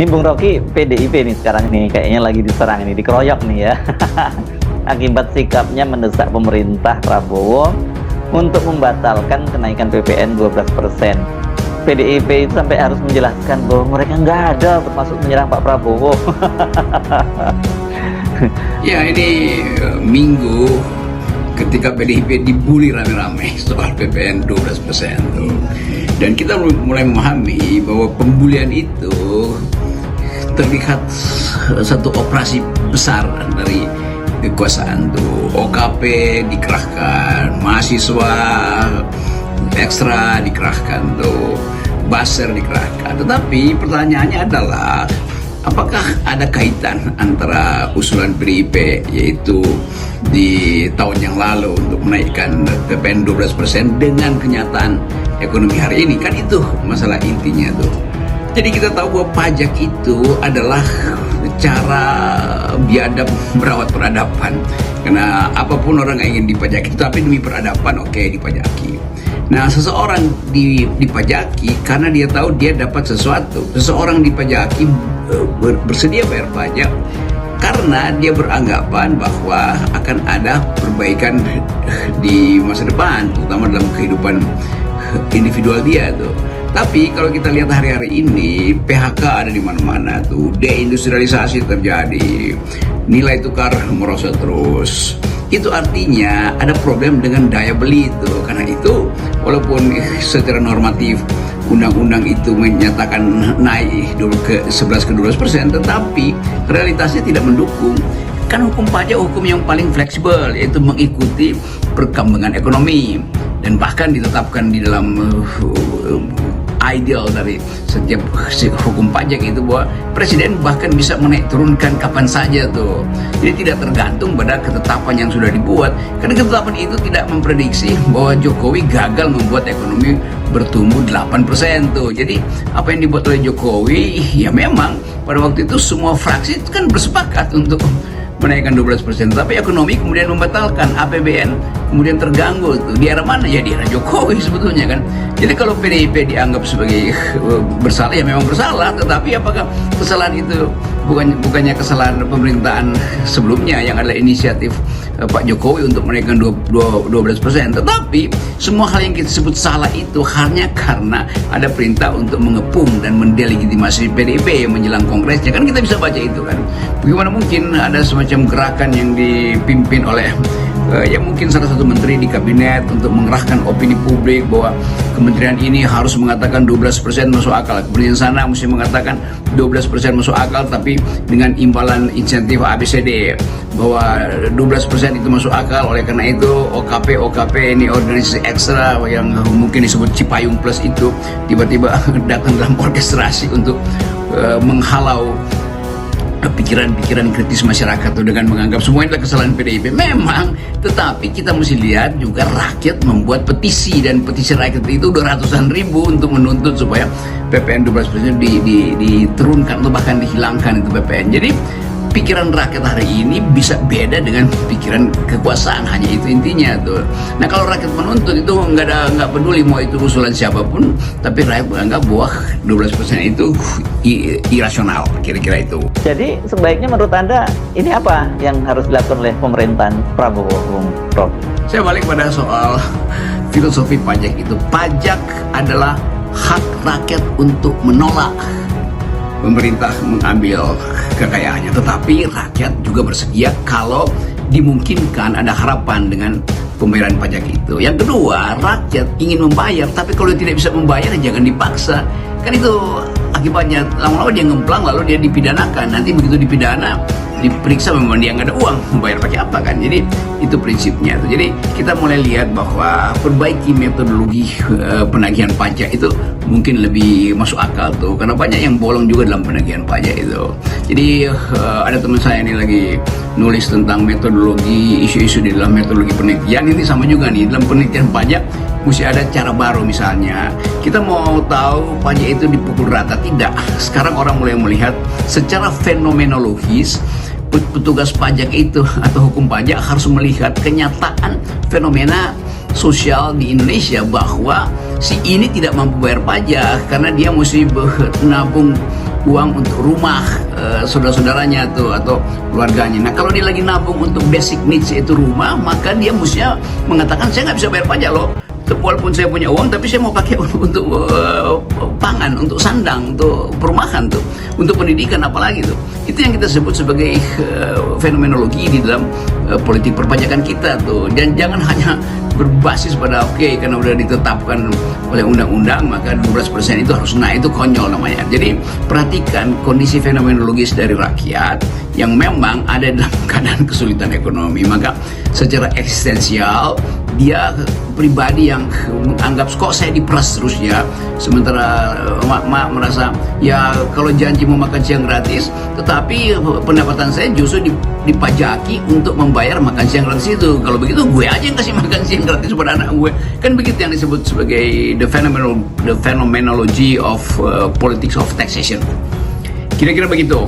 Ini Bung Rocky, PDIP nih sekarang nih kayaknya lagi diserang ini, dikeroyok nih ya. Akibat sikapnya mendesak pemerintah Prabowo untuk membatalkan kenaikan PPN 12%. PDIP itu sampai harus menjelaskan bahwa mereka nggak ada bermaksud menyerang Pak Prabowo. Ya, ini minggu ketika PDIP dibully rame-rame soal PPN 12% tuh. Dan kita mulai memahami bahwa pembulian itu terlihat satu operasi besar dari kekuasaan tuh. OKP dikerahkan, mahasiswa ekstra dikerahkan tuh, buzzer dikerahkan. Tetapi pertanyaannya adalah, apakah ada kaitan antara usulan PDIP yaitu di tahun yang lalu untuk menaikkan PPN 12% dengan kenyataan ekonomi hari ini? Kan itu masalah intinya tuh. Jadi kita tahu bahwa pajak itu adalah cara biadab merawat peradaban. Karena apapun orang ingin dipajaki, tapi demi peradaban oke, dipajaki. Nah, seseorang dipajaki karena dia tahu dia dapat sesuatu. Seseorang dipajaki bersedia bayar pajak karena dia beranggapan bahwa akan ada perbaikan di masa depan, terutama dalam kehidupan individual dia tuh. Tapi kalau kita lihat hari-hari ini, PHK ada di mana-mana tuh, deindustrialisasi terjadi, nilai tukar merosot terus. Itu artinya ada problem dengan daya beli itu. Karena itu, walaupun secara normatif undang-undang itu menyatakan naik ke 11 ke 12%, tetapi realitasnya tidak mendukung. Kan hukum pajak hukum yang paling fleksibel, yaitu mengikuti perkembangan ekonomi, dan bahkan ditetapkan di dalam ideal dari setiap hukum pajak itu bahwa presiden bahkan bisa menaik turunkan kapan saja tuh. Jadi tidak tergantung pada ketetapan yang sudah dibuat, karena ketetapan itu tidak memprediksi bahwa Jokowi gagal membuat ekonomi bertumbuh 8% tuh. Jadi apa yang dibuat oleh Jokowi, ya memang pada waktu itu semua fraksi itu kan bersepakat untuk menaikkan 12%, tapi ekonomi kemudian membatalkan, APBN kemudian terganggu tuh. Di era mana? Ya di era Jokowi sebetulnya kan. Jadi kalau PDIP dianggap sebagai bersalah, ya memang bersalah, tetapi apakah kesalahan itu bukannya kesalahan pemerintahan sebelumnya yang adalah inisiatif Pak Jokowi untuk menaikkan 12%, tetapi semua hal yang kita sebut salah itu hanya karena ada perintah untuk mengepung dan mendelegitimasi PDIP menjelang kongresnya. Kan kita bisa baca itu kan. Bagaimana mungkin ada semacam gerakan yang dipimpin oleh ya mungkin salah satu menteri di kabinet untuk mengerahkan opini publik bahwa kementerian ini harus mengatakan 12% masuk akal, kemudian sana mesti mengatakan 12% masuk akal tapi dengan imbalan insentif ABCD, bahwa 12% itu masuk akal. Oleh karena itu OKP ini organisasi ekstra yang mungkin disebut Cipayung Plus itu tiba-tiba datang dalam orkestrasi untuk menghalau pikiran-pikiran kritis masyarakat tuh, dengan menganggap semua adalah kesalahan PDIP. Memang, tetapi kita mesti lihat juga rakyat membuat petisi, dan petisi rakyat itu udah ratusan ribu untuk menuntut supaya PPN 12% diturunkan atau bahkan dihilangkan itu PPN. Jadi pikiran rakyat hari ini bisa beda dengan pikiran kekuasaan, hanya itu intinya tuh. Nah, kalau rakyat menuntut itu nggak peduli mau itu usulan siapapun, tapi rakyat menganggap bahwa 12% itu irasional, kira-kira itu. Jadi sebaiknya menurut Anda ini apa yang harus dilakukan oleh pemerintahan Prabowo, Bung Rocky? Saya balik pada soal filosofi pajak itu. Pajak adalah hak rakyat untuk menolak pemerintah mengambil kekayaannya, tetapi rakyat juga bersedia kalau dimungkinkan ada harapan dengan pembayaran pajak itu. Yang kedua, rakyat ingin membayar, tapi kalau tidak bisa membayar jangan dipaksa. Kan itu akibatnya lama-lama dia ngemplang, lalu dia dipidanakan. Nanti begitu dipidana, diperiksa memang dia nggak ada uang, membayar pakai apa kan. Jadi itu prinsipnya tuh. Jadi kita mulai lihat bahwa perbaiki metodologi penagihan pajak itu mungkin lebih masuk akal tuh, karena banyak yang bolong juga dalam penagihan pajak itu. Jadi ada teman saya ini lagi nulis tentang metodologi, isu-isu di dalam metodologi penelitian. Ini sama juga nih, dalam penelitian pajak mesti ada cara baru. Misalnya kita mau tahu pajak itu dipukul rata, tidak. Sekarang orang mulai melihat secara fenomenologis, petugas pajak itu atau hukum pajak harus melihat kenyataan fenomena sosial di Indonesia bahwa si ini tidak mampu bayar pajak karena dia mesti nabung uang untuk rumah saudara-saudaranya tuh atau keluarganya. Nah kalau dia lagi nabung untuk basic needs yaitu rumah, maka dia mestinya mengatakan saya nggak bisa bayar pajak loh. Walaupun saya punya uang, tapi saya mau pakai untuk pangan, untuk sandang, untuk perumahan tuh, untuk pendidikan apalagi tuh. Itu yang kita sebut sebagai fenomenologi di dalam politik perpajakan kita tuh. Dan jangan hanya berbasis pada karena udah ditetapkan oleh undang-undang maka 12% itu harus naik, itu konyol namanya. Jadi perhatikan kondisi fenomenologis dari rakyat yang memang ada dalam keadaan kesulitan ekonomi, maka secara eksistensial dia pribadi yang menganggap kok saya diperas terus ya, sementara mak merasa ya kalau janji mau makan siang gratis, tetapi pendapatan saya justru dipajaki untuk membayar makan siang gratis itu. Kalau begitu gue aja yang kasih makan siang gratis pada anak gue, kan begitu yang disebut sebagai the phenomenology of politics of taxation. Kira-kira begitu.